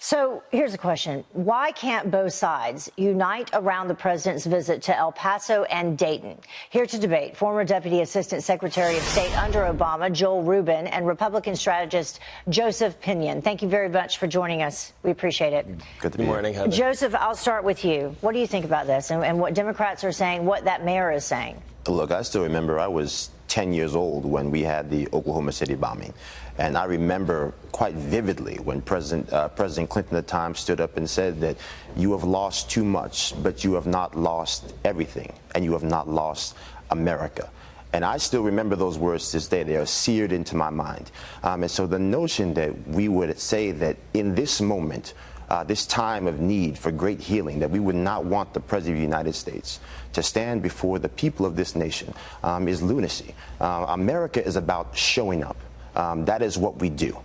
So here's a question. Why can't both sides unite around the president's visit to El Paso and Dayton? Here to debate, former Deputy Assistant Secretary of State under Obama, Joel Rubin, and Republican strategist Joseph Pinion. Thank you very much for joining us. We appreciate it. Good morning, Heather. Joseph, I'll start with you. What do you think about this and what Democrats are saying, what that mayor is saying? Look, I still remember I was 10 years old when we had the Oklahoma City bombing. And I remember quite vividly when President Clinton at the time stood up and said that you have lost too much, but you have not lost everything, and you have not lost America. And I still remember those words to this day. They are seared into my mind. And so the notion that we would say that in this moment, this time of need for great healing, that we would not want the President of the United States to stand before the people of this nation is lunacy. America is about showing up. That is what we do.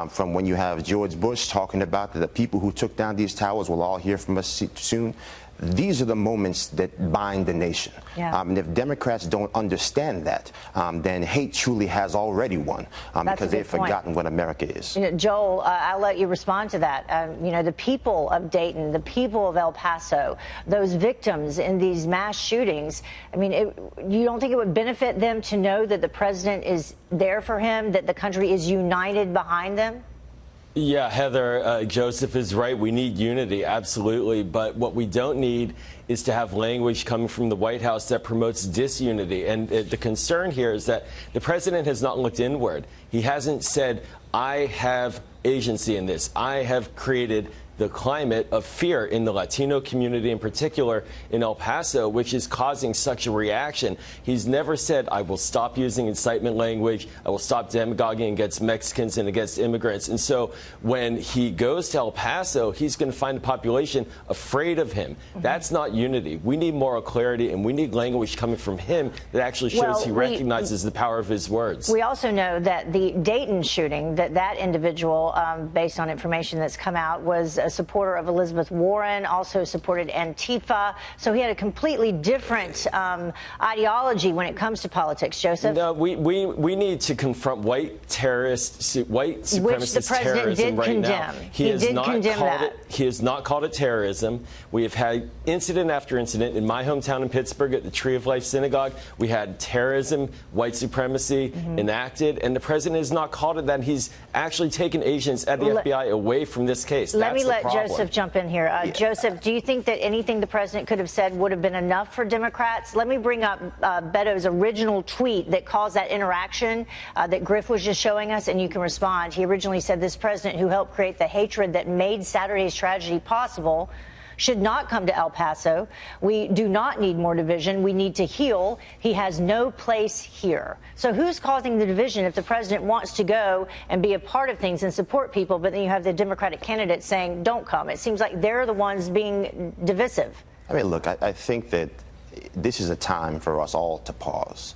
From when you have George Bush talking about that the people who took down these towers will all hear from us soon. These are the moments that bind the nation. Yeah. And if Democrats don't understand that, then hate truly has already won because they've forgotten what America is. Joel, I'll let you respond to that. The people of Dayton, the people of El Paso, those victims in these mass shootings, I mean, you don't think it would benefit them to know that the president is there for him, that the country is united behind them? Yeah, Heather, Joseph is right. We need unity, absolutely. But what we don't need is to have language coming from the White House that promotes disunity. And the concern here is that the president has not looked inward. He hasn't said, I have agency in this. I have created the climate of fear in the Latino community, in particular in El Paso, which is causing such a reaction. He's never said, I will stop using incitement language. I will stop demagoguing against Mexicans and against immigrants. And so when he goes to El Paso, he's going to find a population afraid of him. That's not unity. We need moral clarity, and we need language coming from him that actually shows he recognizes the power of his words. We also know that the Dayton shooting, that individual, based on information that's come out, was a supporter of Elizabeth Warren, also supported Antifa. So he had a completely different ideology when it comes to politics. Joseph? No, we need to confront white terrorists, white supremacist which the president terrorism did right condemn. now. He did condemn that. He has not called it terrorism. We have had incident after incident. In my hometown in Pittsburgh at the Tree of Life Synagogue, we had terrorism, white supremacy enacted, and the president has not called it that. He's actually taken agents at the FBI away from this case. Let me let Joseph jump in here. Joseph, do you think that anything the president could have said would have been enough for Democrats? Let me bring up Beto's original tweet that caused that interaction that Griff was just showing us, and you can respond. He originally said this president who helped create the hatred that made Saturday's tragedy possible should not come to El Paso. We do not need more division. We need to heal. He has no place here. So who's causing the division if the president wants to go and be a part of things and support people, but then you have the Democratic candidates saying don't come? It seems like they're the ones being divisive. I mean, look, I think that this is a time for us all to pause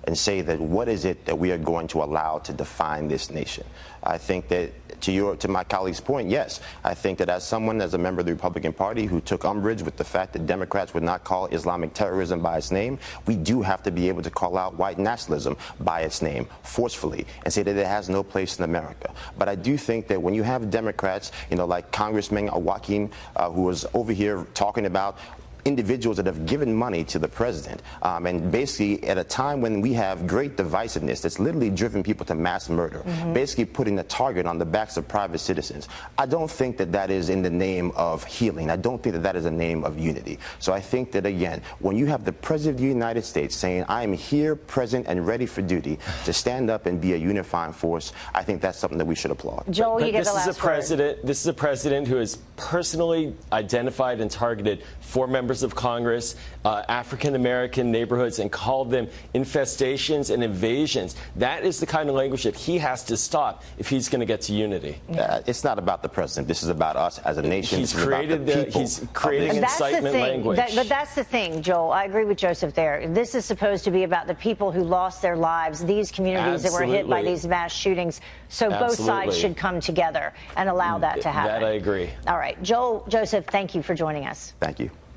and say that what is it that we are going to allow to define this nation? I think that to my colleague's point, yes, I think that as a member of the Republican Party who took umbrage with the fact that Democrats would not call Islamic terrorism by its name, we do have to be able to call out white nationalism by its name forcefully and say that it has no place in America. But I do think that when you have Democrats, like Congressman Joaquin, who was over here talking about individuals that have given money to the president, and basically at a time when we have great divisiveness that's literally driven people to mass murder, basically putting a target on the backs of private citizens. I don't think that that is in the name of healing. I don't think that that is a name of unity. So I think that, again, when you have the president of the United States saying, I am here, present, and ready for duty to stand up and be a unifying force, I think that's something that we should applaud. Joel, you get the last word. This is a president who has personally identified and targeted 4 members of Congress, African-American neighborhoods, and called them infestations and invasions. That is the kind of language that he has to stop if he's going to get to unity. It's not about the president. This is about us as a nation. He's creating incitement language. But that's the thing, Joel. I agree with Joseph there. This is supposed to be about the people who lost their lives, these communities that were hit by these mass shootings. So both sides should come together and allow that to happen. That I agree. All right. Joel, Joseph, thank you for joining us. Thank you.